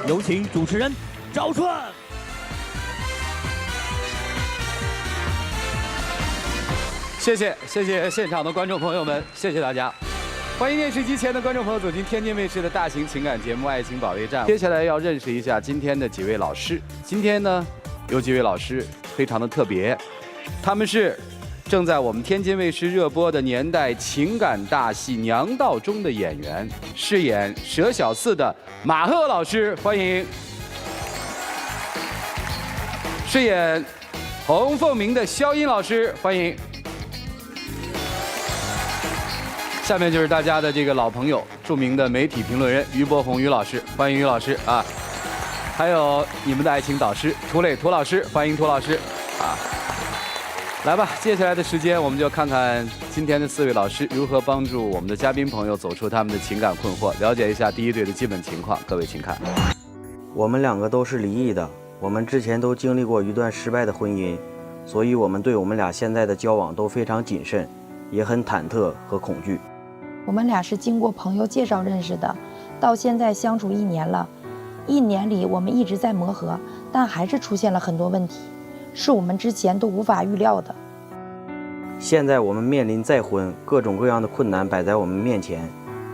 有请主持人赵春。谢谢现场的观众朋友们，谢谢大家。欢迎电视机前的观众朋友走进天津卫视的大型情感节目《爱情保卫战》。接下来要认识一下今天的几位老师。今天呢，有几位老师非常的特别，他们是正在我们天津卫视热播的年代情感大戏《娘道》中的演员，饰演佘小四的马赫老师，欢迎；饰演洪凤鸣的肖音老师，欢迎。下面就是大家的这个老朋友，著名的媒体评论人于伯宏于老师，欢迎于老师啊！还有你们的爱情导师涂磊涂老师，欢迎涂老师啊！来吧，接下来的时间我们就看看今天的4位老师如何帮助我们的嘉宾朋友走出他们的情感困惑，了解一下第一对的基本情况。各位请看，我们2个都是离异的，我们之前都经历过一段失败的婚姻，所以我们对我们俩现在的交往都非常谨慎，也很忐忑和恐惧。我们俩是经过朋友介绍认识的，到现在相处1年了。1年里我们一直在磨合，但还是出现了很多问题，是我们之前都无法预料的。现在我们面临再婚，各种各样的困难摆在我们面前，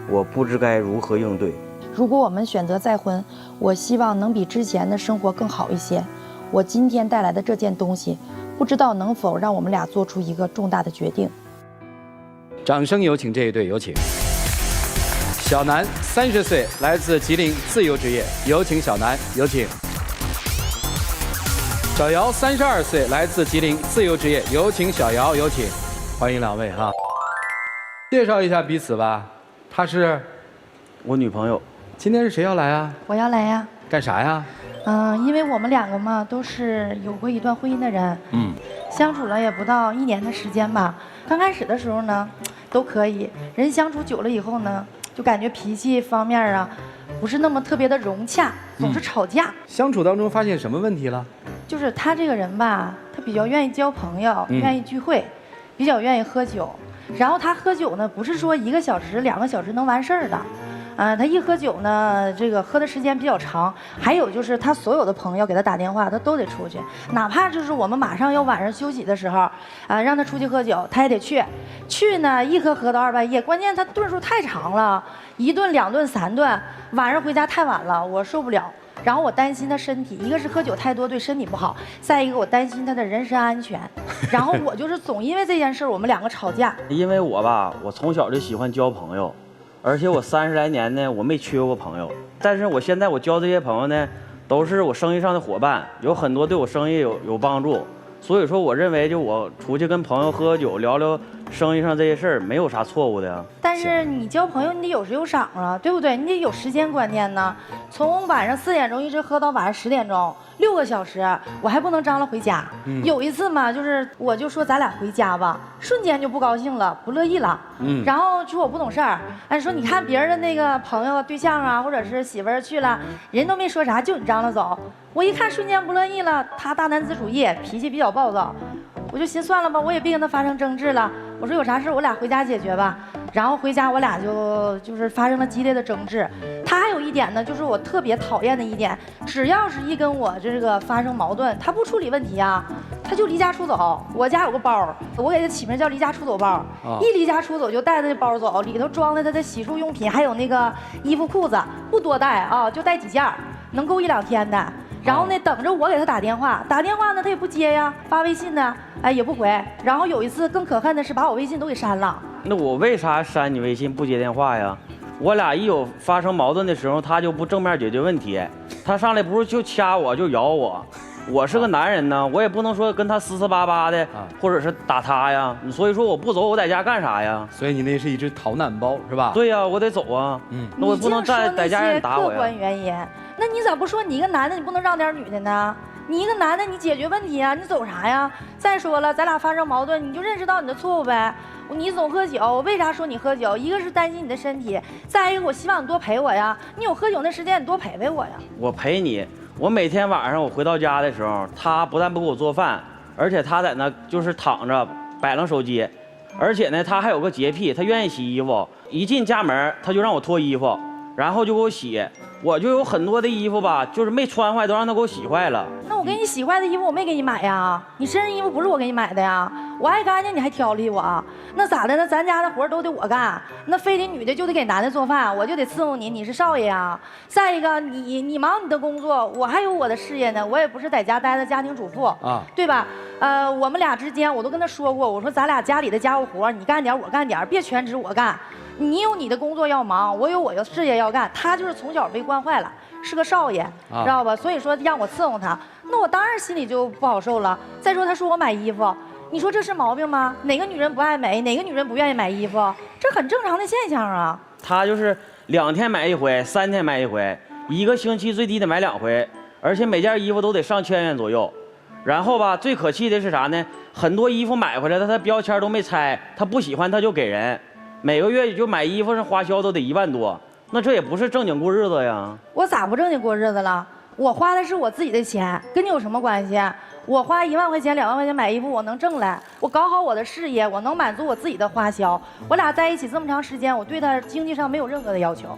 我不知该如何应对。如果我们选择再婚，我希望能比之前的生活更好一些。我今天带来的这件东西，不知道能否让我们俩做出一个重大的决定。掌声有请这一对，有请。小南30岁，来自吉林，自由职业，有请小南，有请。小姚32岁，来自吉林，自由职业，有请小姚，有请。欢迎2位哈。介绍一下彼此吧。她是我女朋友。今天是谁要来啊？我要来呀。干啥呀？因为我们2个嘛都是有过一段婚姻的人，相处了也不到1年的时间吧。刚开始的时候呢，都可以，人相处久了以后呢，就感觉脾气方面啊，不是那么特别的融洽，总是吵架。相处当中发现什么问题了？就是他这个人吧，他比较愿意交朋友，愿意聚会，比较愿意喝酒。然后他喝酒呢，不是说1个小时、2个小时能完事儿的。他一喝酒呢，这个喝的时间比较长。还有就是他所有的朋友给他打电话，他都得出去，哪怕就是我们马上要晚上休息的时候，让他出去喝酒，他也得去。去呢，一喝到2半夜，关键他顿数太长了，1顿、2顿、3顿，晚上回家太晚了，我受不了。然后我担心他身体，一个是喝酒太多对身体不好，再一个我担心他的人身安全。然后我就是总因为这件事我们2个吵架。因为我吧，我从小就喜欢交朋友。而且我30来年呢，我没缺过朋友。但是我现在我交这些朋友呢，都是我生意上的伙伴，有很多对我生意有帮助。所以说，我认为就我出去跟朋友喝酒聊聊生意上这些事儿，没有啥错误的呀。但是你交朋友，你得有时有赏啊，对不对？你得有时间观念呢。从晚上4点钟一直喝到晚上10点钟，6个小时，我还不能张罗回家。有一次嘛，就是我就说咱俩回家吧，瞬间就不高兴了，不乐意了。然后说我不懂事儿，说你看别人的那个朋友、对象啊，或者是媳妇儿去了，人都没说啥，就你张罗走。我一看瞬间不乐意了，他大男子主义，脾气比较暴躁，我就寻算了吧，我也别跟他发生争执了。我说有啥事我俩回家解决吧。然后回家我俩就是发生了激烈的争执。他还有一点呢，就是我特别讨厌的一点，只要是一跟我这个发生矛盾，他不处理问题啊，他就离家出走。我家有个包，我给他起名叫离家出走包。一离家出走就带着这包走，里头装的他的洗漱用品，还有那个衣服裤子，不多带啊，就带几件，能够1、2天的。然后呢，等着我给他打电话呢，他也不接呀，发微信呢，也不回。然后有一次更可恨的是，把我微信都给删了。那我为啥删你微信不接电话呀？我俩一有发生矛盾的时候，他就不正面解决问题，他上来不是就掐我就咬我。我是个男人呢，我也不能说跟他撕撕巴巴的，或者是打他呀。所以说我不走，我在家干啥呀？所以你那是一只逃难包是吧？对呀，我得走啊。那我不能在家让人打我呀。客观原因，那你咋不说你一个男的你不能让点女的呢？你一个男的你解决问题啊，你走啥呀？再说了，咱俩发生矛盾，你就认识到你的错误呗。你总喝酒，我为啥说你喝酒？一个是担心你的身体，再一个我希望你多陪我呀。你有喝酒那时间，你多陪陪我呀。我陪你。我每天晚上我回到家的时候，他不但不给我做饭，而且他在那就是躺着摆弄手机，而且呢他还有个洁癖，他愿意洗衣服，一进家门他就让我脱衣服，然后就给我洗，我就有很多的衣服吧，就是没穿坏，都让他给我洗坏了。那我给你洗坏的衣服我没给你买呀，你身上衣服不是我给你买的呀，我爱干净你还挑剔我，那咋的？那咱家的活都得我干，那非得女的就得给男的做饭，我就得伺候你，你是少爷呀。再一个，你忙你的工作，我还有我的事业呢，我也不是在家待的家庭主妇啊，对吧？我们俩之间我都跟他说过，我说咱俩家里的家务活你干点我干点，别全指我干。你有你的工作要忙，我有我的事业要干。他就是从小被惯坏了，是个少爷，知道吧？所以说让我伺候他，那我当然心里就不好受了。再说他说我买衣服，你说这是毛病吗？哪个女人不爱美？哪个女人不愿意买衣服？这很正常的现象啊。他就是2天买一回，3天买一回，1个星期最低得买2回，而且每件衣服都得上1000元左右。然后吧，最可气的是啥呢？很多衣服买回来他标签都没拆，他不喜欢他就给人。每个月就买衣服上花销都得1万多，那这也不是正经过日子呀。我咋不正经过日子了？我花的是我自己的钱，跟你有什么关系？我花1万块钱、2万块钱买衣服，我能挣来，我搞好我的事业，我能满足我自己的花销。我俩在一起这么长时间，我对他经济上没有任何的要求。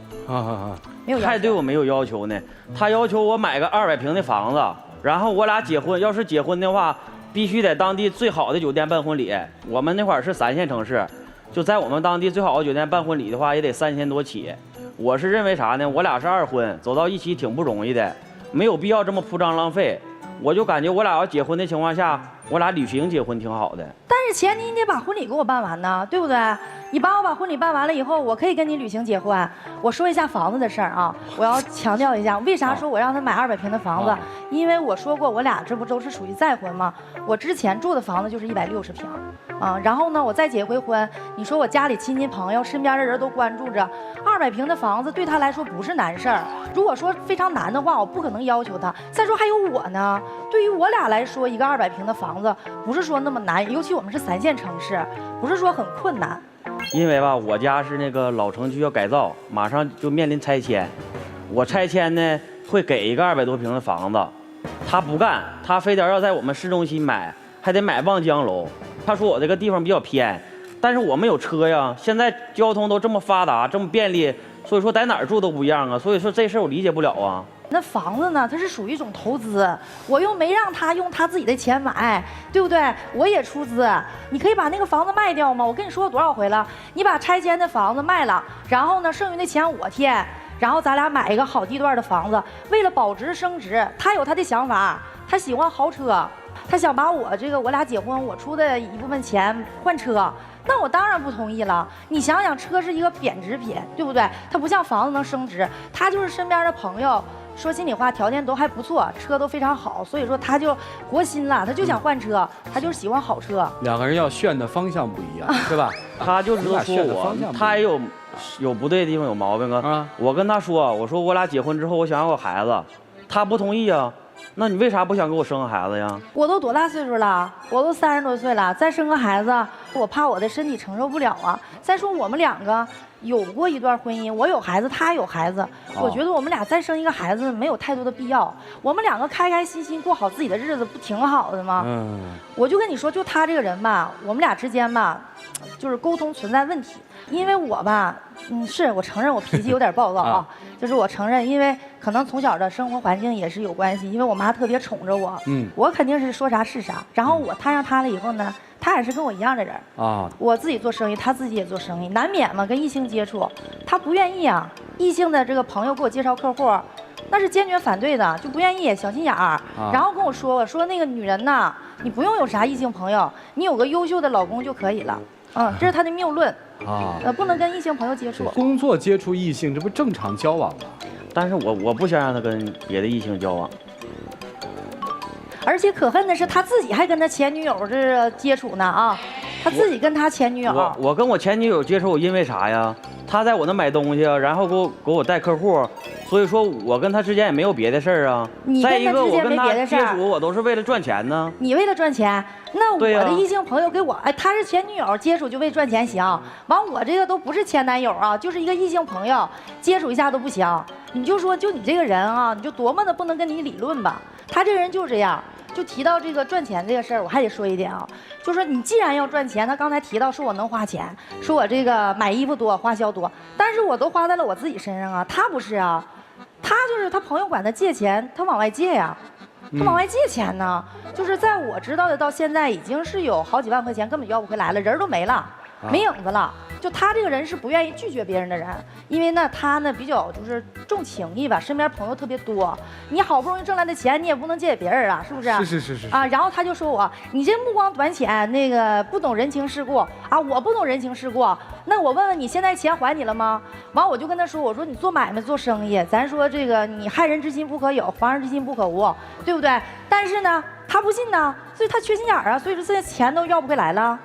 没有要求。还对我没有要求呢，他要求我买个200平的房子，然后我俩结婚，要是结婚的话，必须在当地最好的酒店办婚礼。我们那会儿是3线城市。就在我们当地最好的酒店办婚礼的话，也得3000多起。我是认为啥呢？我俩是2婚，走到一起挺不容易的，没有必要这么铺张浪费。我就感觉我俩要结婚的情况下，我俩旅行结婚挺好的。但是前提你得把婚礼给我办完呢，对不对？你帮我把婚礼办完了以后，我可以跟你旅行结婚。我说一下房子的事儿啊，我要强调一下，为啥说我让他买200平的房子？因为我说过，我俩这不都是属于再婚吗？我之前住的房子就是160平。然后呢，我再结回婚，你说我家里亲戚朋友身边的人都关注着，200平的房子对他来说不是难事儿。如果说非常难的话，我不可能要求他。再说还有我呢，对于我俩来说，一个200平的房子不是说那么难，尤其我们是3线城市，不是说很困难。因为吧，我家是那个老城区要改造，马上就面临拆迁，我拆迁呢会给一个200多平的房子，他不干，他非得要在我们市中心买，还得买望江楼。他说我这个地方比较偏，但是我们有车呀，现在交通都这么发达，这么便利，所以说在哪儿住都不一样啊。所以说这事儿我理解不了啊。那房子呢，它是属于一种投资，我又没让他用他自己的钱买，对不对？我也出资，你可以把那个房子卖掉吗？我跟你说过多少回了，你把拆迁的房子卖了，然后呢，剩余的钱我添，然后咱俩买一个好地段的房子，为了保值升值，他有他的想法，他喜欢豪车。他想把我俩结婚我出的一部分钱换车，那我当然不同意了。你想想，车是一个贬值品，对不对？它不像房子能升值，他就是身边的朋友，说心里话，条件都还不错，车都非常好，所以说他就活心了，他就想换车，他就是喜欢好车。2个人要炫的方向不一样，对吧？他就知道说我，他也有不对的地方，有毛病啊。我跟他说，我说我俩结婚之后，我想要个孩子，他不同意啊。那你为啥不想给我生个孩子呀？我都多大岁数了？我都30多岁了，再生个孩子，我怕我的身体承受不了啊。再说我们2个有过一段婚姻，我有孩子，他有孩子，我觉得我们俩再生一个孩子没有太多的必要。我们2个开开心心过好自己的日子，不挺好的吗？我就跟你说，就他这个人吧，我们俩之间吧，就是沟通存在问题。因为我吧，是我承认我脾气有点暴躁啊，就是我承认，因为可能从小的生活环境也是有关系，因为我妈特别宠着我，我肯定是说啥是啥。然后我摊上他了以后呢，他也是跟我一样的人啊，我自己做生意，他自己也做生意，难免嘛跟异性接触，他不愿意啊，异性的这个朋友给我介绍客户，那是坚决反对的，就不愿意，小心眼儿。然后跟我说那个女人呐，你不用有啥异性朋友，你有个优秀的老公就可以了。这是他的谬论啊，不能跟异性朋友接触。工作接触异性，这不正常交往吗？但是我不想让他跟别的异性交往。而且可恨的是，他自己还跟他前女友这接触呢啊！他自己跟他前女友。我跟我前女友接触，我因为啥呀？他在我那买东西，然后给我带客户，所以说我跟他之间也没有别的事儿啊。再一个，我跟他接触，我都是为了赚钱呢。你为了赚钱，那我的异性朋友给我，他是前女友接触就为赚钱行，完我这个都不是前男友啊，就是一个异性朋友接触一下都不行。你就说就你这个人啊，你就多么的不能跟你理论吧。他这人就这样。就提到这个赚钱这个事儿，我还得说一点啊，就说你既然要赚钱，他刚才提到说我能花钱，说我这个买衣服多，花销多，但是我都花在了我自己身上啊，他不是啊，他就是他朋友管他借钱，他往外借呀，他往外借钱呢。就是在我知道的到现在已经是有好几万块钱根本要不回来了，人都没了，没影子了。就他这个人是不愿意拒绝别人的人，因为呢他呢比较就是重情义吧，身边朋友特别多，你好不容易挣来的钱你也不能借给别人啊，是不是？是啊，然后他就说我你这目光短浅，那个不懂人情世故啊，我不懂人情世故，那我问问你现在钱还你了吗？完我就跟他说，我说你做买卖做生意，咱说这个你害人之心不可有，防人之心不可无，对不对？但是呢他不信呢，所以他缺心眼儿啊，所以说这些钱都要不回来了。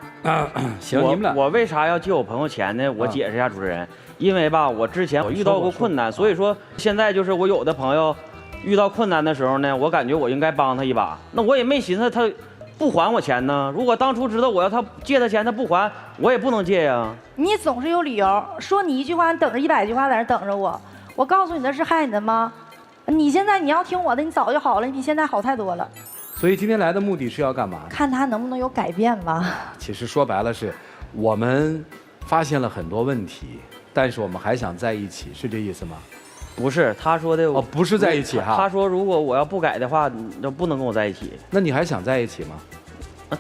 行，你们俩我为啥要借我朋友钱呢？我解释一下，主持人，因为吧，我之前我遇到过困难，所以说现在就是我有的朋友遇到困难的时候呢，我感觉我应该帮他一把，那我也没寻思他不还我钱呢。如果当初知道我要他借他钱他不还，我也不能借呀。你总是有理由，说你一句话，你等着100句话在那等着我。我告诉你的是害你的吗？你现在你要听我的，你早就好了，你比现在好太多了。所以今天来的目的是要干嘛？看他能不能有改变吧。其实说白了是，我们发现了很多问题，但是我们还想在一起，是这意思吗？不是，他说的哦，不是在一起哈。他说如果我要不改的话，就不能跟我在一起。那你还想在一起吗？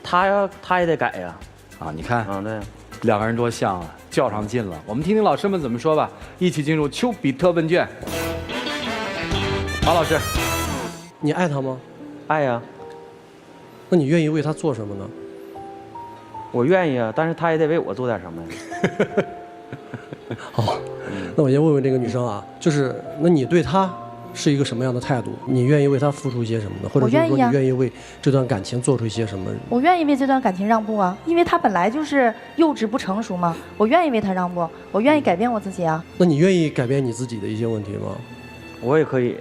他也得改呀。啊，你看，对，两个人多像啊，较上劲了。我们听听老师们怎么说吧。一起进入丘比特问卷。好，老师，你爱他吗？爱呀。那你愿意为他做什么呢？我愿意啊，但是他也得为我做点什么呀。好，那我先问问这个女生啊，就是那你对她是一个什么样的态度？你愿意为她付出一些什么呢？或者就是说你愿意为这段感情做出一些什么？我愿意为这段感情让步啊，因为他本来就是幼稚不成熟嘛，我愿意为他让步，我愿意改变我自己啊。那你愿意改变你自己的一些问题吗？我也可以。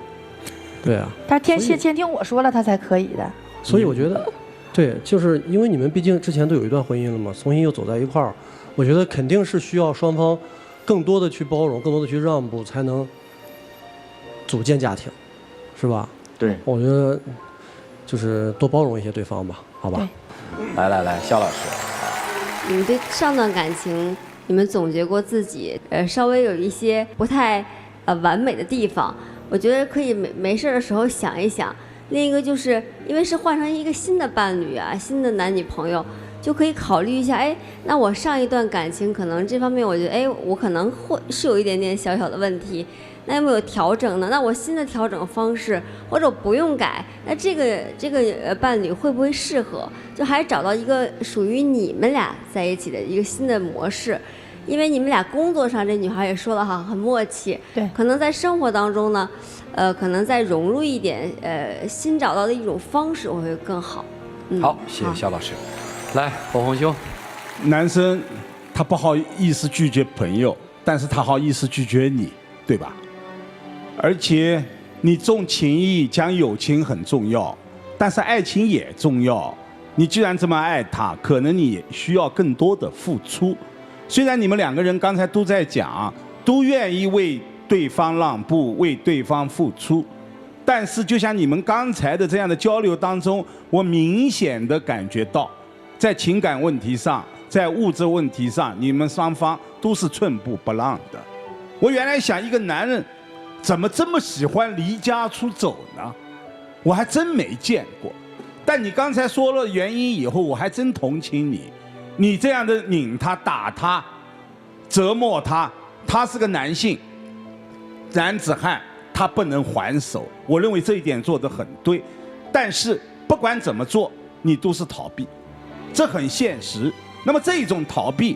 对啊。但是先听我说了，他才可以的。所以我觉得，对，就是因为你们毕竟之前都有一段婚姻了嘛，重新又走在一块儿，我觉得肯定是需要双方更多的去包容，更多的去让步，才能组建家庭，是吧？对，我觉得就是多包容一些对方吧，好吧？来，肖老师，你们对上段感情，你们总结过自己稍微有一些不太完美的地方，我觉得可以没事的时候想一想。另一个就是因为是换成一个新的伴侣啊，新的男女朋友，就可以考虑一下，哎，那我上一段感情可能这方面我觉得，哎，我可能会是有一点点小小的问题，那有没有调整呢？那我新的调整方式或者不用改，那这个伴侣会不会适合？就还找到一个属于你们俩在一起的一个新的模式。因为你们俩工作上，这女孩也说了哈，很默契。对，可能在生活当中呢，可能再融入一点，新找到的一种方式会更好。好，谢谢肖老师。来，火红兄，男生他不好意思拒绝朋友，但是他好意思拒绝你，对吧？而且你重情义，讲友情很重要，但是爱情也重要。你既然这么爱他，可能你需要更多的付出。虽然你们两个人刚才都在讲，都愿意为对方让步，为对方付出，但是就像你们刚才的这样的交流当中，我明显的感觉到，在情感问题上，在物质问题上，你们双方都是寸步不让的。我原来想，一个男人怎么这么喜欢离家出走呢？我还真没见过。但你刚才说了原因以后，我还真同情你。你这样的拧他、打他、折磨他，他是个男性，男子汉，他不能还手。我认为这一点做得很对。但是不管怎么做，你都是逃避，这很现实。那么这种逃避，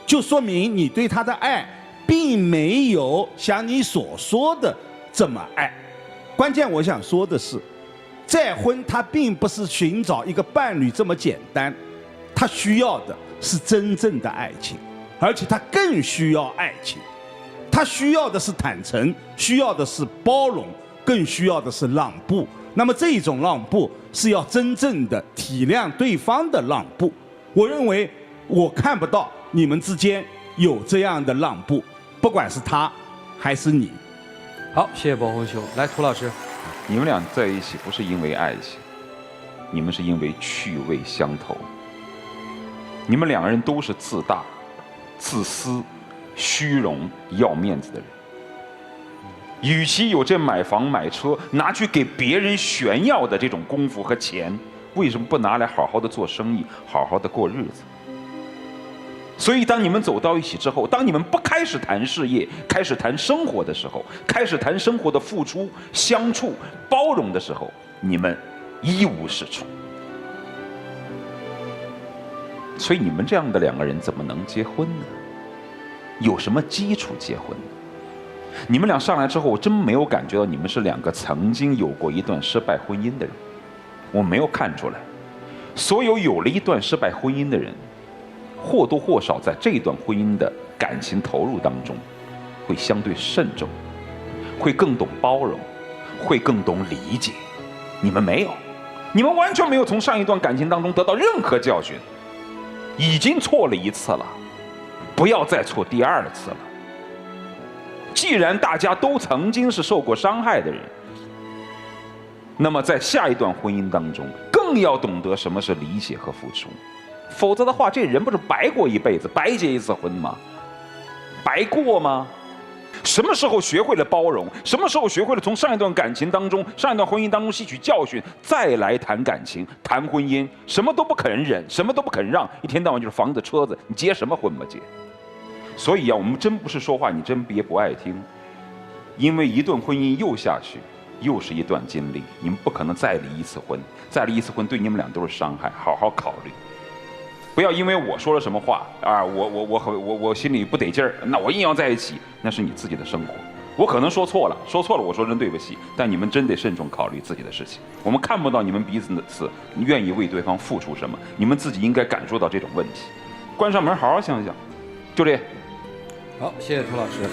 就说明你对他的爱，并没有像你所说的这么爱。关键我想说的是，再婚他并不是寻找一个伴侣这么简单。他需要的是真正的爱情，而且他更需要爱情。他需要的是坦诚，需要的是包容，更需要的是让步。那么这种让步是要真正的体谅对方的让步。我认为我看不到你们之间有这样的让步，不管是他还是你。好，谢谢博红兄。来，涂老师，你们俩在一起不是因为爱情，你们是因为趣味相投。你们两个人都是自大、自私、虚荣、要面子的人。与其有这买房买车拿去给别人炫耀的这种功夫和钱，为什么不拿来好好的做生意，好好的过日子？所以当你们走到一起之后，当你们不开始谈事业，开始谈生活的时候，开始谈生活的付出、相处、包容的时候，你们一无是处。所以你们这样的两个人怎么能结婚呢？有什么基础结婚呢？你们俩上来之后，我真没有感觉到你们是两个曾经有过一段失败婚姻的人，我没有看出来。所有有了一段失败婚姻的人，或多或少在这段婚姻的感情投入当中，会相对慎重，会更懂包容，会更懂理解。你们没有，你们完全没有从上一段感情当中得到任何教训。已经错了一次了，不要再错第二次了。既然大家都曾经是受过伤害的人，那么在下一段婚姻当中，更要懂得什么是理解和付出。否则的话，这人不是白过一辈子，白结一次婚吗？白过吗？什么时候学会了包容？什么时候学会了从上一段感情当中、上一段婚姻当中吸取教训，再来谈感情、谈婚姻？什么都不肯忍，什么都不肯让，一天到晚就是房子、车子，你结什么婚嘛结？所以啊，我们真不是说话，你真别不爱听，因为一段婚姻又下去，又是一段经历，你们不可能再离一次婚，再离一次婚对你们俩都是伤害，好好考虑。不要因为我说了什么话啊，我心里不得劲儿，那我硬要在一起，那是你自己的生活。我可能说错了，我说真对不起，但你们真得慎重考虑自己的事情。我们看不到你们彼此愿意为对方付出什么，你们自己应该感受到这种问题。关上门，好好想想。就这。好，谢谢涂老师。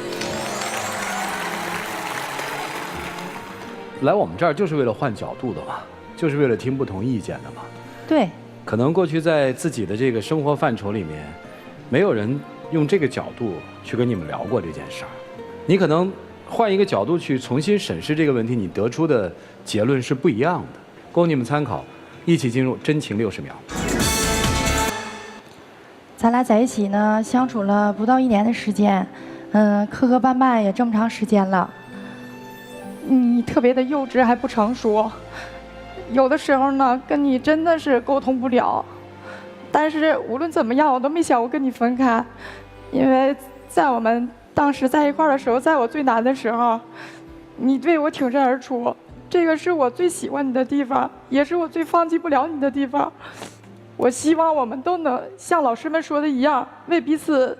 来我们这儿就是为了换角度的嘛，就是为了听不同意见的嘛。对。可能过去在自己的这个生活范畴里面，没有人用这个角度去跟你们聊过这件事儿。你可能换一个角度去重新审视这个问题，你得出的结论是不一样的。供你们参考，一起进入真情60秒。咱俩在一起呢，相处了不到1年的时间，磕磕绊绊也这么长时间了。你特别的幼稚还不成熟。有的时候呢，跟你真的是沟通不了，但是无论怎么样，我都没想过跟你分开，因为在我们当时在一块儿的时候，在我最难的时候，你对我挺身而出，这个是我最喜欢你的地方，也是我最放弃不了你的地方。我希望我们都能像老师们说的一样，为彼此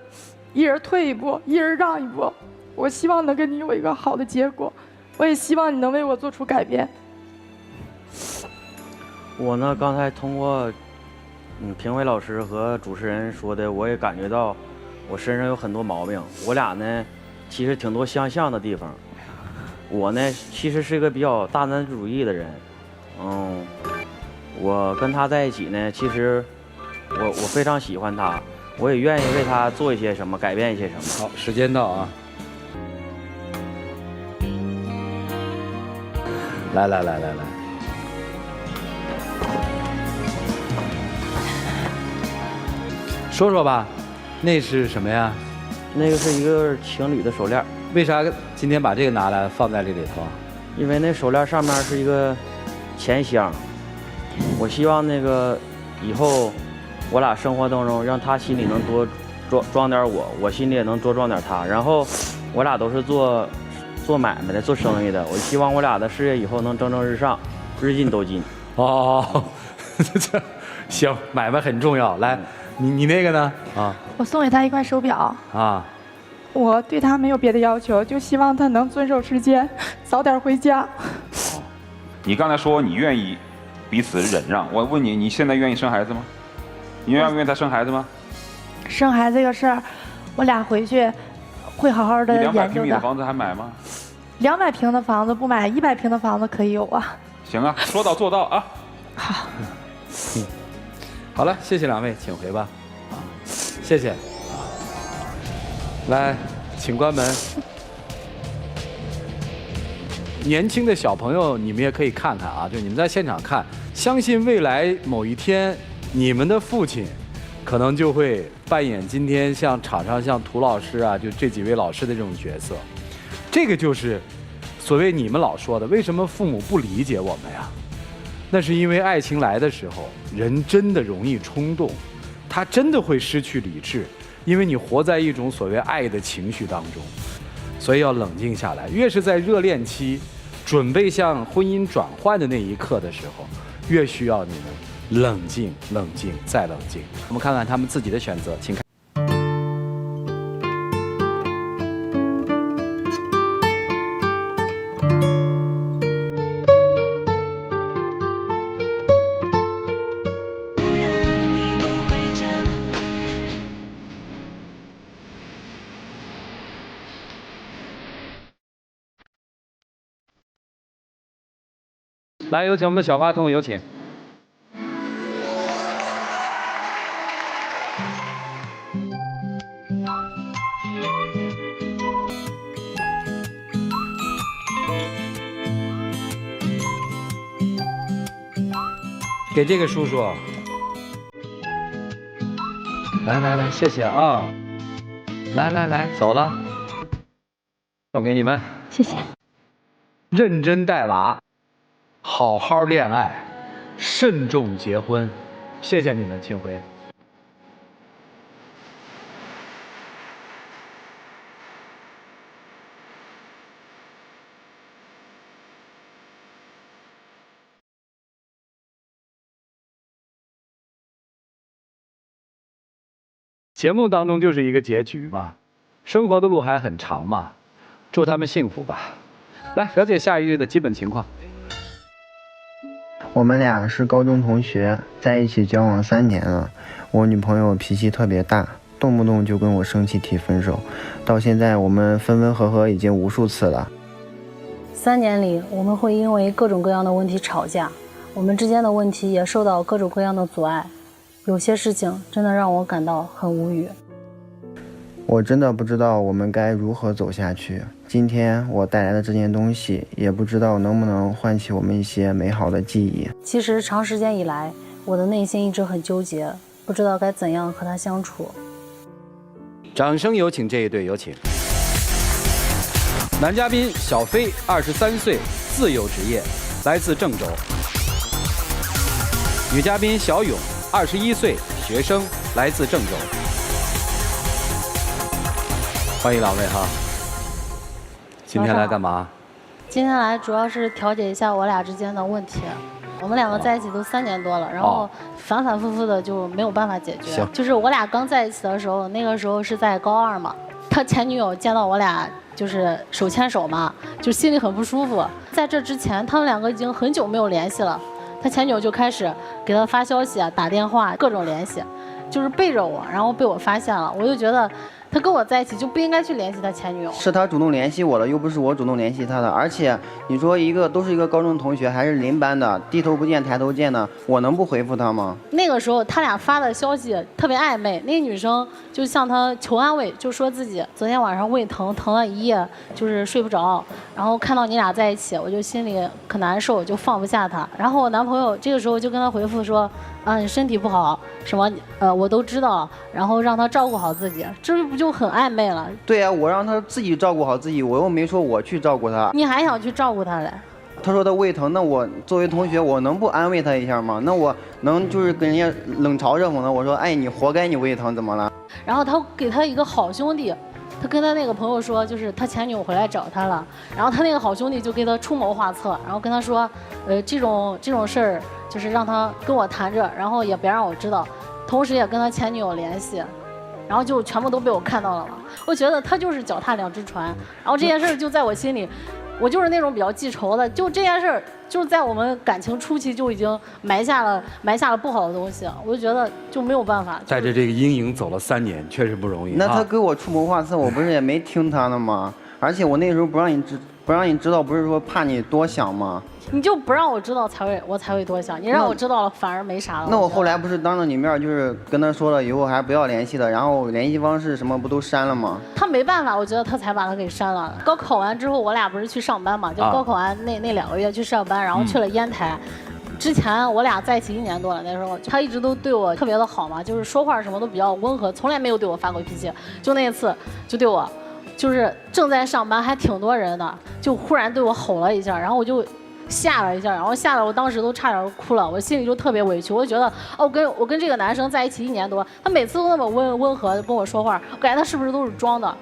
一人退一步，一人让一步。我希望能跟你有一个好的结果，我也希望你能为我做出改变。我呢，刚才通过评委老师和主持人说的，我也感觉到我身上有很多毛病。我俩呢，其实挺多相像的地方。我呢，其实是一个比较大男子主义的人。我跟他在一起呢，其实我非常喜欢他，我也愿意为他做一些什么，改变一些什么。好，时间到啊！来。说说吧，那是什么呀？那个是一个情侣的手链。为啥今天把这个拿来放在这里头？因为那手链上面是一个钱箱，我希望那个以后我俩生活当中，让他心里能多装点我心里也能多装点他。然后我俩都是做买卖的，做生意的，我希望我俩的事业以后能蒸蒸日上，日进斗金。哦，这行，买卖很重要。来。你那个呢？啊，我送给他一块手表。啊，我对他没有别的要求，就希望他能遵守时间，早点回家。你刚才说你愿意彼此忍让，我问你，你现在愿意生孩子吗？你愿意他生孩子吗？生孩子这个事儿，我俩回去会好好的研究的。200平米的房子还买吗？200平的房子不买，100平的房子可以有啊。行啊，说到做到啊。好。好了，谢谢两位，请回吧。啊，谢谢。来，请关门。年轻的小朋友，你们也可以看看啊，就你们在现场看，相信未来某一天，你们的父亲可能就会扮演今天像场上像涂老师啊，就这几位老师的这种角色。这个就是所谓你们老说的，为什么父母不理解我们呀？那是因为爱情来的时候，人真的容易冲动，他真的会失去理智，因为你活在一种所谓爱的情绪当中，所以要冷静下来。越是在热恋期，准备向婚姻转换的那一刻的时候，越需要你们冷静、冷静再冷静。我们看看他们自己的选择，请看。来，有请我们的小花童，有请。给这个叔叔。来，谢谢啊。来，走了。送给你们。谢谢。认真带娃。好好恋爱，慎重结婚，谢谢你们，请回。节目当中就是一个结局嘛，生活的路还很长嘛，祝他们幸福吧。来，了解下一位的基本情况。我们俩是高中同学，在一起交往3年了。我女朋友脾气特别大，动不动就跟我生气提分手，到现在我们分分合合已经无数次了。3年里，我们会因为各种各样的问题吵架，我们之间的问题也受到各种各样的阻碍，有些事情真的让我感到很无语。我真的不知道我们该如何走下去。今天我带来的这件东西，也不知道能不能唤起我们一些美好的记忆。其实长时间以来，我的内心一直很纠结，不知道该怎样和他相处。掌声有请这一对，有请。男嘉宾小飞，23岁，自由职业，来自郑州。女嘉宾小勇，21岁，学生，来自郑州。欢迎两位哈。今天来干嘛？今天来主要是调解一下我俩之间的问题。我们两个在一起都3年多了，然后反反复复的就没有办法解决。就是我俩刚在一起的时候，那个时候是在高2嘛，他前女友见到我俩就是手牵手嘛，就心里很不舒服。在这之前，他们两个已经很久没有联系了，他前女友就开始给他发消息啊、打电话，各种联系，就是背着我，然后被我发现了，我就觉得他跟我在一起就不应该去联系他前女友。是他主动联系我的，又不是我主动联系他的。而且你说都是一个高中同学，还是邻班的，低头不见抬头见的，我能不回复他吗？那个时候他俩发的消息特别暧昧，那个女生就向他求安慰，就说自己昨天晚上胃疼，疼了一夜，就是睡不着。然后看到你俩在一起，我就心里可难受，就放不下他。然后我男朋友这个时候就跟他回复说，你身体不好，什么我都知道，然后让他照顾好自己，这不就很暧昧了？对啊，我让他自己照顾好自己，我又没说我去照顾他。你还想去照顾他嘞？他说他胃疼，那我作为同学，我能不安慰他一下吗？那我能就是跟人家冷嘲热讽的，我说，哎，你活该你胃疼，怎么了？然后他给他一个好兄弟，他跟他那个朋友说，就是他前女友回来找他了，然后他那个好兄弟就给他出谋划策，然后跟他说，这种事儿就是让他跟我谈着，然后也别让我知道，同时也跟他前女友联系。然后就全部都被我看到了嘛，我觉得他就是脚踏2只船，然后这件事就在我心里，我就是那种比较记仇的，就这件事就是在我们感情初期就已经埋下了不好的东西，我就觉得就没有办法。带着这个阴影走了3年，确实不容易。那他给我出谋划策，我不是也没听他的吗？而且我那时候不让你知道，不是说怕你多想吗？你就不让我知道我才会多想，你让我知道了反而没啥了。那我后来不是当着你面就是跟他说了，以后还不要联系的，然后联系方式什么不都删了吗？他没办法，我觉得他才把他给删了。高考完之后，我俩不是去上班嘛，就高考完那2个月去上班，然后去了烟台。之前我俩在一起1年多了，那时候他一直都对我特别的好嘛，就是说话什么都比较温和，从来没有对我发过脾气。就那一次，就对我就是正在上班，还挺多人的，就忽然对我吼了一下，然后我就吓了一下，然后吓得我当时都差点哭了，我心里就特别委屈，我就觉得哦，我跟这个男生在一起1年多，他每次都那么温和地跟我说话，我感觉他是不是都是装的？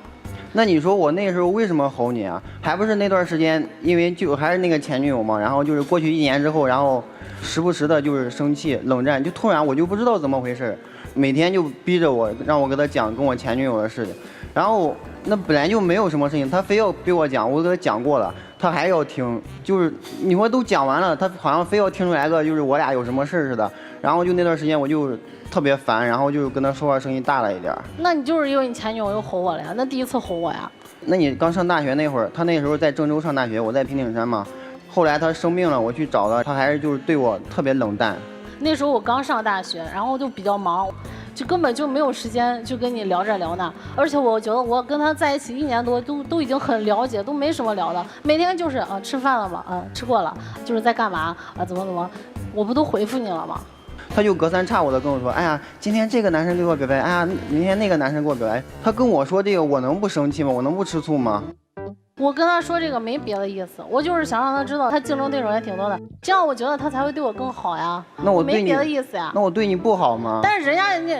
那你说我那时候为什么吼你啊？还不是那段时间，因为就还是那个前女友嘛，然后就是过去1年之后，然后时不时的就是生气冷战，就突然我就不知道怎么回事，每天就逼着我让我跟他讲跟我前女友的事情，然后那本来就没有什么事情，他非要逼我讲，我给他讲过了，他还要听，就是你说都讲完了，他好像非要听出来个就是我俩有什么事似的，然后就那段时间我就特别烦，然后就跟他说话声音大了一点。那你就是因为你前女友又吼我了呀？那第一次吼我呀？那你刚上大学那会儿，他那时候在郑州上大学，我在平顶山嘛。后来他生病了，我去找他，他还是就是对我特别冷淡。那时候我刚上大学，然后就比较忙，就根本就没有时间就跟你聊这聊那。而且我觉得我跟他在一起1年多，都已经很了解，都没什么聊的。每天就是吃饭了吗？吃过了。就是在干嘛？怎么？我不都回复你了吗？他就隔三差五的跟我说，哎呀，今天这个男生给我表白，哎呀，明天那个男生给我表白。他跟我说这个，我能不生气吗？我能不吃醋吗？我跟他说这个没别的意思，我就是想让他知道他竞争对手也挺多的，这样我觉得他才会对我更好呀。那我没别的意思呀。那我对你不好吗？但是人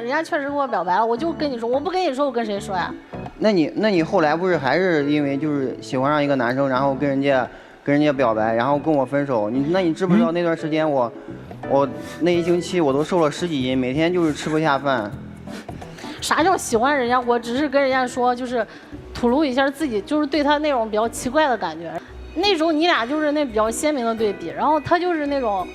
家确实给我表白了，我就跟你说，我不跟你说，我跟谁说呀？那你后来不是还是因为就是喜欢上一个男生，然后跟人家表白，然后跟我分手？你知不知道那段时间我那1星期我都瘦了10几斤，每天就是吃不下饭。啥叫喜欢人家？我只是跟人家说，就是吐露一下自己，就是对他那种比较奇怪的感觉。那时候你俩就是那比较鲜明的对比，然后他就是那种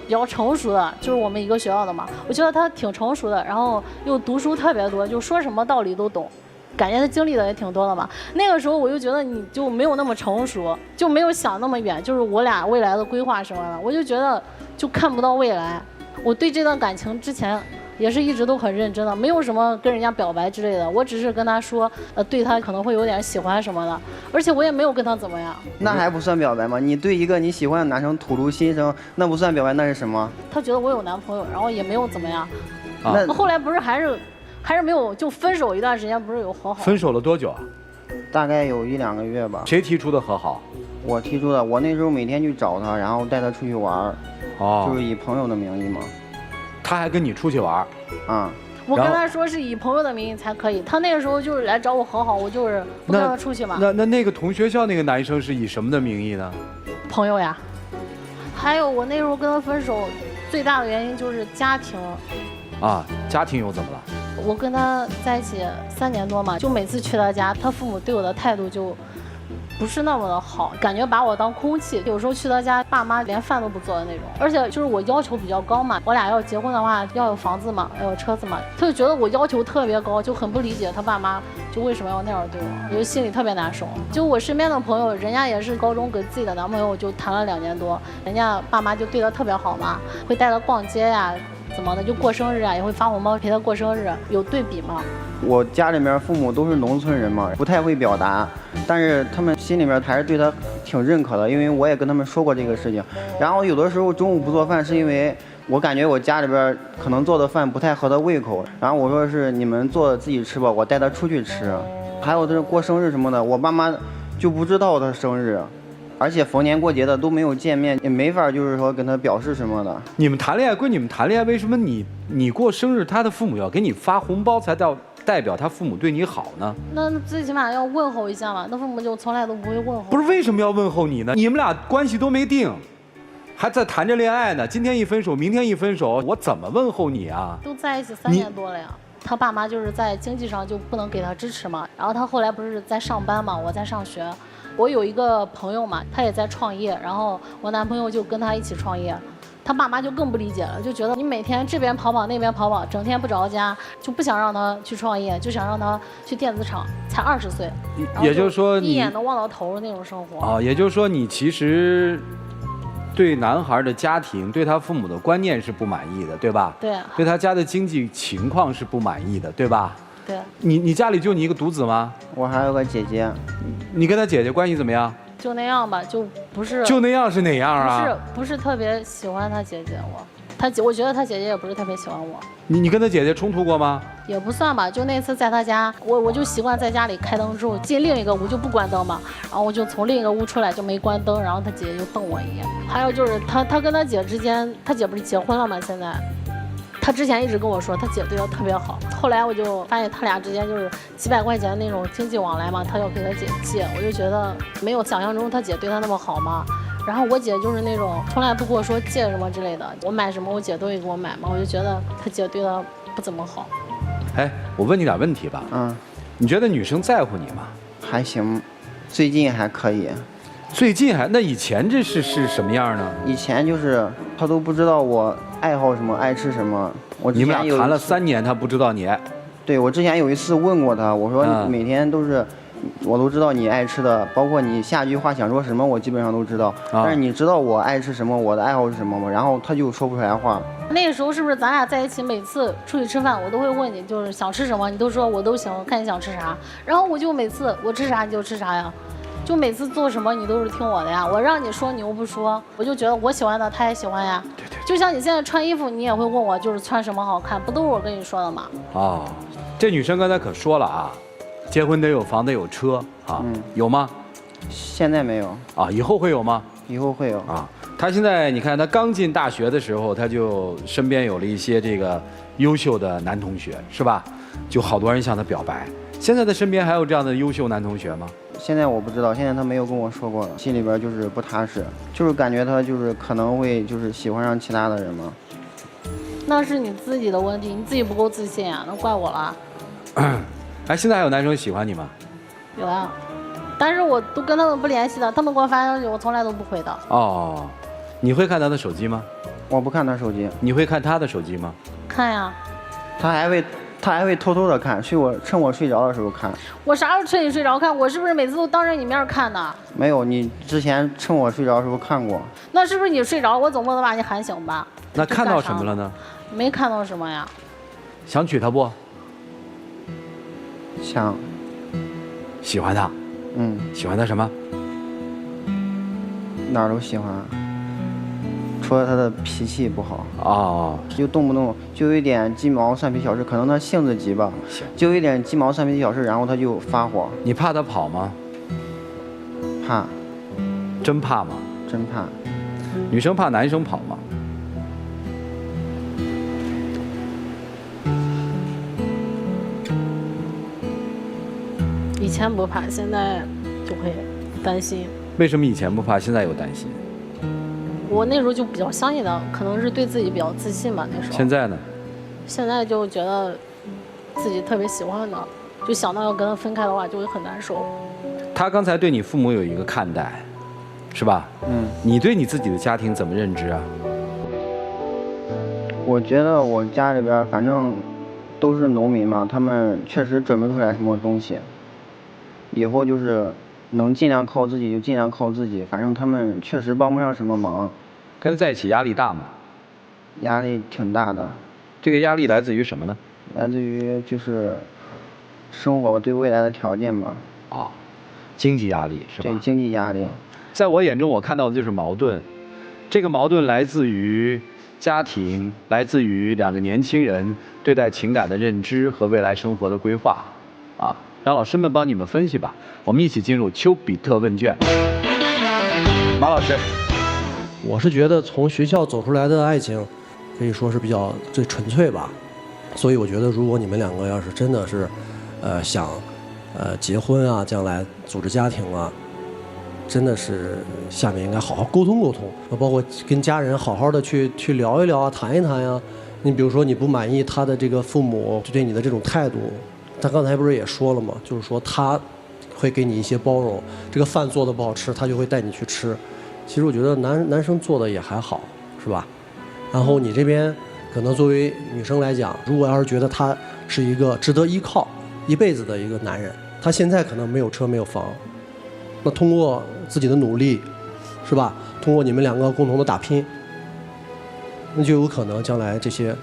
比较成熟的，就是我们一个学校的嘛。我觉得他挺成熟的，然后又读书特别多，就说什么道理都懂，感觉他经历的也挺多的嘛。那个时候我就觉得你就没有那么成熟，就没有想那么远，就是我俩未来的规划什么的，我就觉得就看不到未来。我对这段感情之前也是一直都很认真的，没有什么跟人家表白之类的，我只是跟他说，对他可能会有点喜欢什么的，而且我也没有跟他怎么样。那还不算表白吗？你对一个你喜欢的男生吐露心声，那不算表白，那是什么？他觉得我有男朋友，然后也没有怎么样。那后来不是还是没有，就分手一段时间，不是有和好？分手了多久啊？大概有1、2个月吧。谁提出的和好？我提出的。我那时候每天去找他，然后带他出去玩，就是以朋友的名义嘛。他还跟你出去玩？我跟他说是以朋友的名义才可以，他那个时候就是来找我和好，我就是不跟他出去嘛。那个同学校那个男生是以什么的名义呢？朋友呀。还有我那时候跟他分手，最大的原因就是家庭。家庭又怎么了？我跟他在一起3年多嘛，就每次去他家，他父母对我的态度就不是那么的好，感觉把我当空气。有时候去他家，爸妈连饭都不做的那种。而且就是我要求比较高嘛，我俩要结婚的话要有房子嘛，要有车子嘛，他就觉得我要求特别高，就很不理解他爸妈就为什么要那样对我，我就心里特别难受。就我身边的朋友，人家也是高中跟自己的男朋友就谈了2年多，人家爸妈就对他特别好嘛，会带他逛街呀。怎么的，就过生日啊，也会发红包陪他过生日，有对比吗？我家里面父母都是农村人嘛，不太会表达，但是他们心里面还是对他挺认可的，因为我也跟他们说过这个事情。然后有的时候中午不做饭，是因为我感觉我家里边可能做的饭不太合他胃口，然后我说是你们做自己吃吧，我带他出去吃。还有就是过生日什么的，我爸妈就不知道他生日。而且逢年过节的都没有见面，也没法就是说跟他表示什么的。你们谈恋爱归你们谈恋爱，为什么你过生日，他的父母要给你发红包才代表他父母对你好呢？那最起码要问候一下嘛，那父母就从来都不会问候。不是为什么要问候你呢？你们俩关系都没定，还在谈着恋爱呢，今天一分手，明天一分手，我怎么问候你啊？都在一起3年多了呀。他爸妈就是在经济上就不能给他支持嘛，然后他后来不是在上班嘛，我在上学。我有一个朋友嘛，他也在创业，然后我男朋友就跟他一起创业，他爸妈就更不理解了，就觉得你每天这边跑跑那边跑跑，整天不着家，就不想让他去创业，就想让他去电子厂，才20岁，也就是说你一眼能望到头的那种生活。也就是说你其实对男孩的家庭，对他父母的观念是不满意的，对吧？对。对他家的经济情况是不满意的，对吧？对。你家里就你一个独子吗？我还有个姐姐。你跟他姐姐关系怎么样？就那样吧，就不是。就那样是哪样啊？不是特别喜欢他姐姐我觉得他姐姐也不是特别喜欢我。你跟他姐姐冲突过吗？也不算吧，就那次在他家，我就习惯在家里开灯之后进另一个屋就不关灯嘛，然后我就从另一个屋出来就没关灯，然后他姐就瞪我一眼。还有就是他跟他姐之间，他姐不是结婚了吗？现在，他之前一直跟我说他姐对他特别好，后来我就发现他俩之间就是几百块钱那种经济往来嘛，他要给他姐借，我就觉得没有想象中他姐对他那么好嘛。然后我姐就是那种从来不跟我说借什么之类的，我买什么我姐都会给我买嘛，我就觉得他姐对他不怎么好。哎，我问你点问题吧。你觉得女生在乎你吗？还行，最近还可以。最近还？那以前这是什么样呢？以前就是他都不知道我爱好什么，爱吃什么。你们俩谈了3年，他不知道你爱。对，我之前有一次问过他，我说每天都是。我都知道你爱吃的，包括你下句话想说什么，我基本上都知道。但是你知道我爱吃什么，我的爱好是什么吗？然后他就说不出来话。那个时候是不是咱俩在一起，每次出去吃饭，我都会问你，就是想吃什么，你都说我都行，看你想吃啥。然后我就每次我吃啥你就吃啥呀，就每次做什么你都是听我的呀。我让你说你又不说，我就觉得我喜欢的他也喜欢呀。对。就像你现在穿衣服，你也会问我就是穿什么好看，不都是我跟你说的吗？哦，这女生刚才可说了啊。结婚得有房得有车啊，有吗？现在没有啊，以后会有吗？以后会有啊。他现在你看，他刚进大学的时候，他就身边有了一些这个优秀的男同学，是吧？就好多人向他表白。现在他身边还有这样的优秀男同学吗？现在我不知道，现在他没有跟我说过，心里边就是不踏实，就是感觉他就是可能会就是喜欢上其他的人嘛。那是你自己的问题，你自己不够自信啊，那怪我了。哎，现在还有男生喜欢你吗？有啊，但是我都跟他们不联系的，他们给我发消息，我从来都不回的。哦，你会看他的手机吗？我不看他手机。你会看他的手机吗？看呀。他还会偷偷的看，趁我睡着的时候看。我啥时候趁你睡着看？我是不是每次都当着你面看的？没有，你之前趁我睡着的时候看过。那是不是你睡着，我总不能把你喊醒吧？那看到什么了呢？没看到什么呀。想娶她不？想。喜欢他。喜欢他什么？哪儿都喜欢，除了他的脾气不好。哦。就动不动就有一点鸡毛蒜皮小事，可能他性子急吧。就有一点鸡毛蒜皮小事，然后他就发火。你怕他跑吗？怕。真怕吗？真怕。女生怕男生跑吗？以前不怕，现在就会担心。为什么以前不怕，现在有担心？我那时候就比较相信的，可能是对自己比较自信吧。那时候。现在呢？现在就觉得自己特别喜欢的，就想到要跟他分开的话，就会很难受。他刚才对你父母有一个看待，是吧？你对你自己的家庭怎么认知啊？我觉得我家里边反正都是农民嘛，他们确实准备不出来什么东西。以后就是能尽量靠自己就尽量靠自己，反正他们确实帮不上什么忙。跟他在一起压力大吗？压力挺大的。这个压力来自于什么呢？来自于就是生活对未来的条件吧。哦，经济压力是吧？对，经济压力。在我眼中，我看到的就是矛盾。这个矛盾来自于家庭，来自于2个年轻人对待情感的认知和未来生活的规划。啊。让老师们帮你们分析吧，我们一起进入丘比特问卷。马老师，我是觉得从学校走出来的爱情，可以说是比较最纯粹吧。所以我觉得，如果你们2个要是真的是，想，结婚啊，将来组织家庭啊，真的是下面应该好好沟通沟通，包括跟家人好好的去聊一聊啊，谈一谈呀。你比如说你不满意他的这个父母对你的这种态度。他刚才不是也说了吗？就是说他会给你一些包容，这个饭做的不好吃，他就会带你去吃。其实我觉得男生做的也还好，是吧？然后你这边可能作为女生来讲，如果要是觉得他是一个值得依靠一辈子的一个男人，他现在可能没有车没有房，那通过自己的努力，是吧？通过你们2个共同的打拼，那就有可能将来这些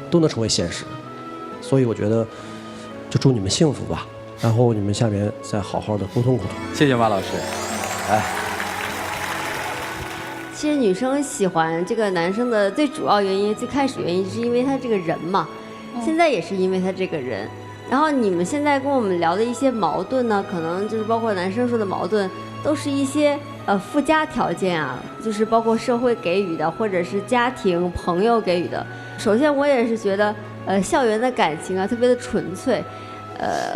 都能成为现实。所以我觉得。就祝你们幸福吧，然后你们下面再好好的沟通沟通。谢谢马老师。来，其实女生喜欢这个男生的最主要原因，最开始原因是因为他这个人嘛，现在也是因为他这个人。然后你们现在跟我们聊的一些矛盾呢，可能就是包括男生说的矛盾，都是一些附加条件啊，就是包括社会给予的，或者是家庭朋友给予的。首先我也是觉得，校园的感情啊特别的纯粹，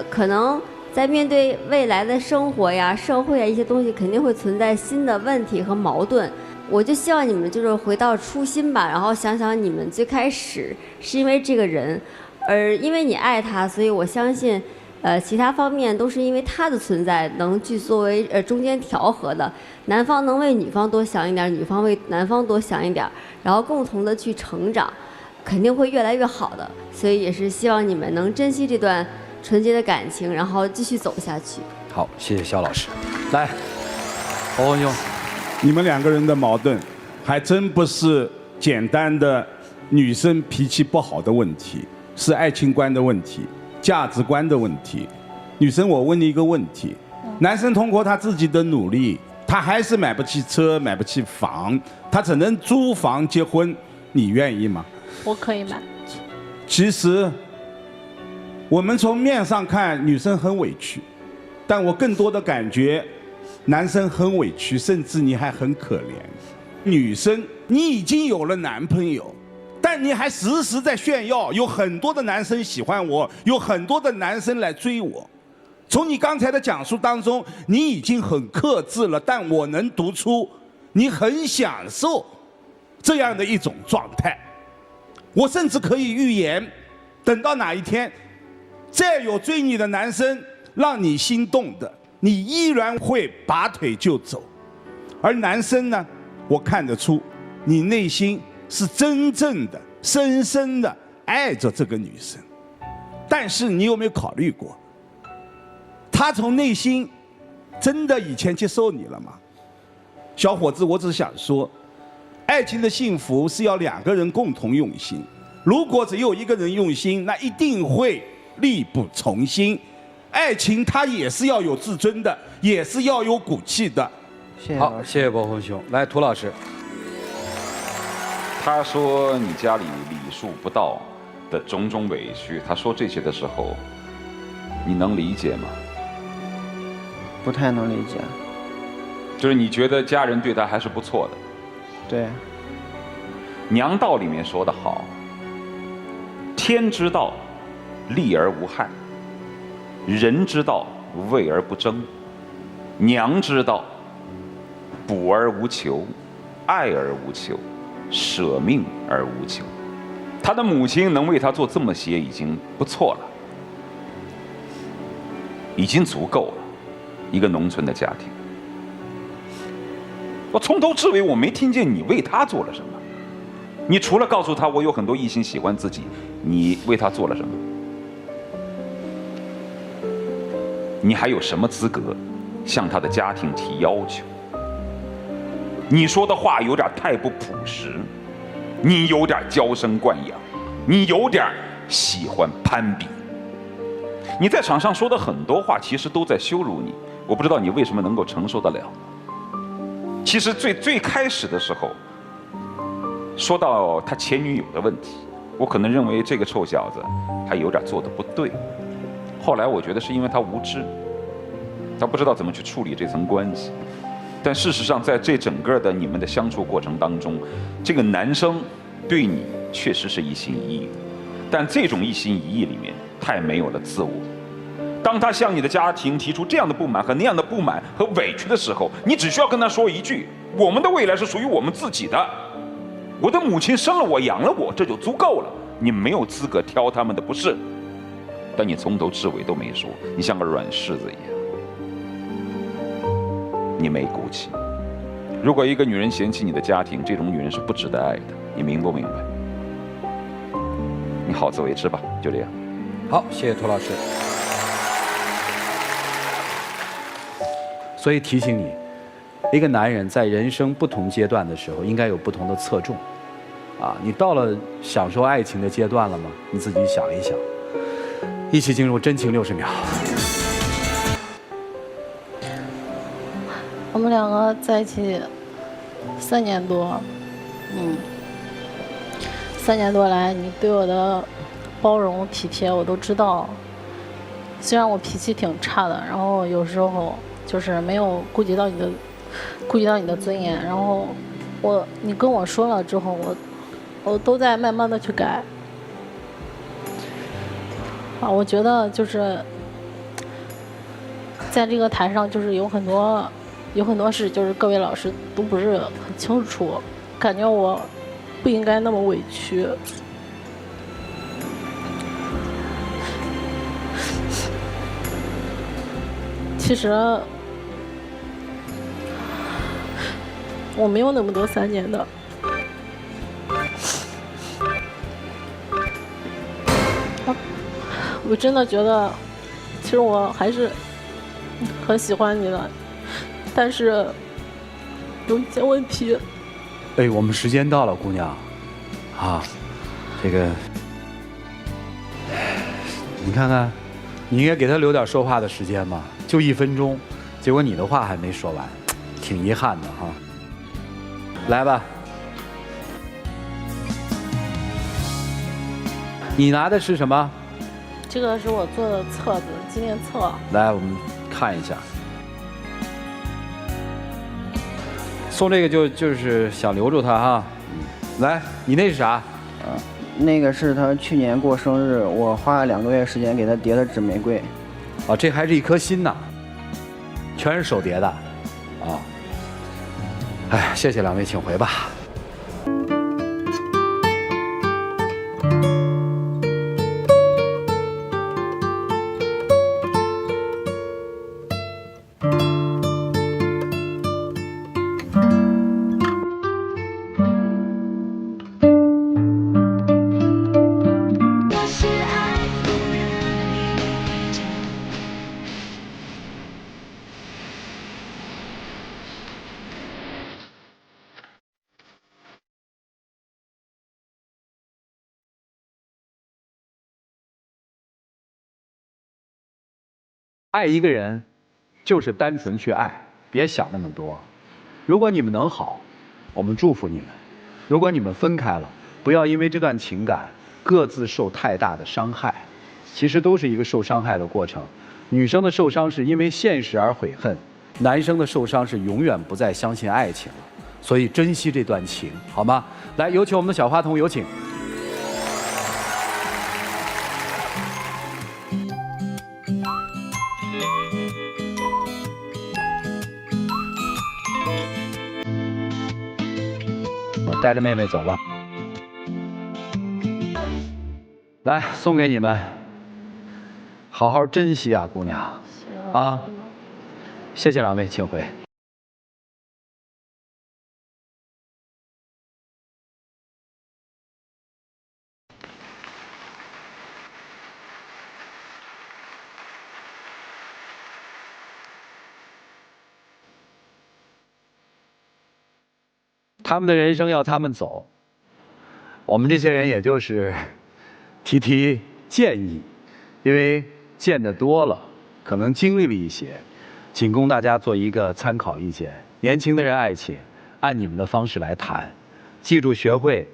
可能在面对未来的生活呀、社会啊一些东西，肯定会存在新的问题和矛盾。我就希望你们就是回到初心吧，然后想想你们最开始是因为这个人。而因为你爱他，所以我相信，其他方面都是因为他的存在能去作为中间调和的。男方能为女方多想一点，女方为男方多想一点，然后共同的去成长，肯定会越来越好的。所以也是希望你们能珍惜这段纯洁的感情，然后继续走下去。好，谢谢肖老师。来，侯文兄，你们两个人的矛盾，还真不是简单的女生脾气不好的问题。是爱情观的问题，价值观的问题。女生，我问你一个问题：男生通过他自己的努力，他还是买不起车，买不起房，他只能租房结婚，你愿意吗？我可以买。其实，我们从面上看，女生很委屈，但我更多的感觉，男生很委屈，甚至你还很可怜。女生，你已经有了男朋友。但你还时时在炫耀，有很多的男生喜欢我，有很多的男生来追我。从你刚才的讲述当中，你已经很克制了，但我能读出你很享受这样的一种状态。我甚至可以预言，等到哪一天，再有追你的男生让你心动的，你依然会拔腿就走。而男生呢，我看得出你内心是真正的、深深的爱着这个女生，但是你有没有考虑过，她从内心真的以前接受你了吗？小伙子，我只想说，爱情的幸福是要两个人共同用心。如果只有一个人用心，那一定会力不从心。爱情它也是要有自尊的，也是要有骨气的。好，谢谢国红兄。来，涂老师。他说你家里礼数不到的种种委屈，他说这些的时候，你能理解吗？不太能理解。就是你觉得家人对他还是不错的。对。娘道里面说得好，天之道，利而无害；人之道，为而不争；娘之道，补而无求，爱而无求。舍命而无求，他的母亲能为他做这么些已经不错了，已经足够了。一个农村的家庭，我从头至尾我没听见你为他做了什么。你除了告诉他我有很多异性喜欢自己，你为他做了什么？你还有什么资格向他的家庭提要求？你说的话有点太不朴实，你有点娇生惯养，你有点喜欢攀比。你在场上说的很多话，其实都在羞辱你。我不知道你为什么能够承受得了。其实最开始的时候，说到他前女友的问题，我可能认为这个臭小子还有点做得不对。后来我觉得是因为他无知，他不知道怎么去处理这层关系。但事实上，在这整个的你们的相处过程当中，这个男生对你确实是一心一意，但这种一心一意里面太没有了自我。当他向你的家庭提出这样的不满和那样的不满和委屈的时候，你只需要跟他说一句：我们的未来是属于我们自己的，我的母亲生了我养了我，这就足够了，你没有资格挑他们的不是。但你从头至尾都没说，你像个软柿子一样，你没骨气。如果一个女人嫌弃你的家庭，这种女人是不值得爱的，你明不明白？你好自为之吧，就这样。好，谢谢涂老师。所以提醒你，一个男人在人生不同阶段的时候，应该有不同的侧重。啊，你到了享受爱情的阶段了吗？你自己想一想。一起进入真情60秒。我们两个在一起3年多，3年多来，你对我的包容体贴，我都知道。虽然我脾气挺差的，然后有时候就是没有顾及到你的尊严，然后你跟我说了之后，我都在慢慢的去改。我觉得就是在这个台上，就是有很多事，就是各位老师都不是很清楚，感觉我不应该那么委屈。其实我没有那么多3年的。我真的觉得，其实我还是很喜欢你的，但是有一些问题。哎，我们时间到了，姑娘，啊，这个，你看看，你应该给他留点说话的时间嘛，就1分钟，结果你的话还没说完，挺遗憾的哈。来吧，你拿的是什么？这个是我做的册子，纪念册。来，我们看一下。送这个就是想留住他哈。来，你那是啥？那个是他去年过生日，我花了2个月时间给他叠的纸玫瑰。哦，这还是一颗心呐，全是手叠的，啊。哎，谢谢2位，请回吧。爱一个人，就是单纯去爱，别想那么多。如果你们能好，我们祝福你们；如果你们分开了，不要因为这段情感各自受太大的伤害。其实都是一个受伤害的过程。女生的受伤是因为现实而悔恨，男生的受伤是永远不再相信爱情了。所以珍惜这段情，好吗？来，有请我们的小花童，有请。带着妹妹走吧，来送给你们，好好珍惜啊，姑娘，啊，谢谢2位，请回。他们的人生要他们走，我们这些人也就是提建议，因为见得多了，可能经历了一些，仅供大家做一个参考意见。年轻的人爱情，按你们的方式来谈，记住学会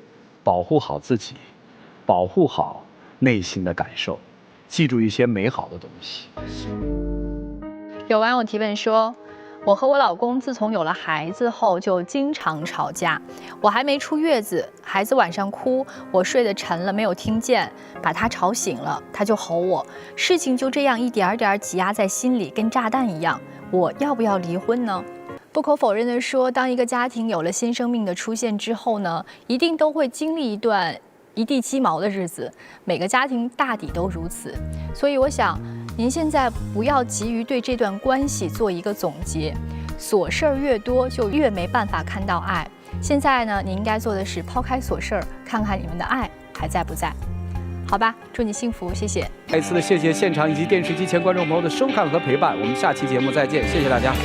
保护好自己，保护好内心的感受，记住一些美好的东西。有网友提问说，我和我老公自从有了孩子后就经常吵架，我还没出月子，孩子晚上哭，我睡得沉了没有听见，把他吵醒了，他就吼我，事情就这样一点点挤压在心里，跟炸弹一样，我要不要离婚呢？不可否认的说，当一个家庭有了新生命的出现之后呢，一定都会经历一段一地鸡毛的日子，每个家庭大抵都如此。所以我想，您现在不要急于对这段关系做一个总结，琐事儿越多就越没办法看到爱。现在呢，你应该做的是抛开琐事儿，看看你们的爱还在不在。好吧，祝你幸福，谢谢。再一次的谢谢现场以及电视机前观众朋友的收看和陪伴，我们下期节目再见，谢谢大家。